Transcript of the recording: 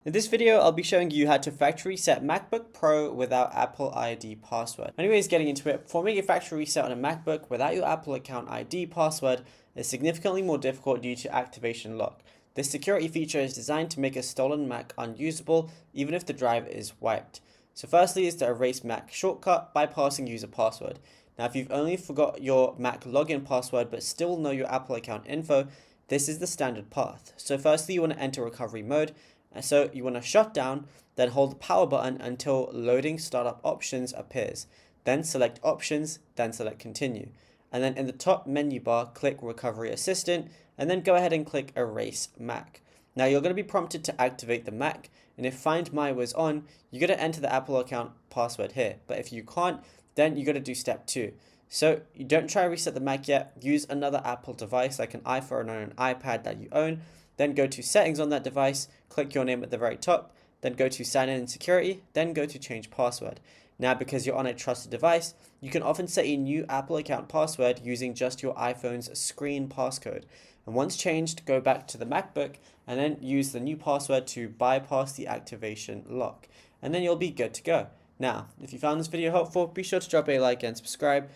In this video, I'll be showing you how to factory reset MacBook Pro without Apple ID password. Anyways, getting into it, performing a factory reset on a MacBook without your Apple account ID password is significantly more difficult due to activation lock. This security feature is designed to make a stolen Mac unusable even if the drive is wiped. So firstly is the erase Mac shortcut, bypassing user password. Now if you've only forgot your Mac login password but still know your Apple account info, this is the standard path. So firstly you want to enter recovery mode. So you want to shut down, then hold the power button until loading startup options appears. Then select options, then select continue. And then in the top menu bar, click recovery assistant, and then go ahead and click erase Mac. Now you're going to be prompted to activate the Mac, and if Find My was on, you're going to enter the Apple account password here. But if you can't, then you got to do step 2. So you don't try to reset the Mac yet, use another Apple device like an iPhone or an iPad that you own. Then go to settings on that device, click your name at the very top, then go to sign in and security, then go to change password. Now because you're on a trusted device, you can often set a new Apple account password using just your iPhone's screen passcode. And once changed, go back to the MacBook and then use the new password to bypass the activation lock. And then you'll be good to go. Now, if you found this video helpful, be sure to drop a like and subscribe.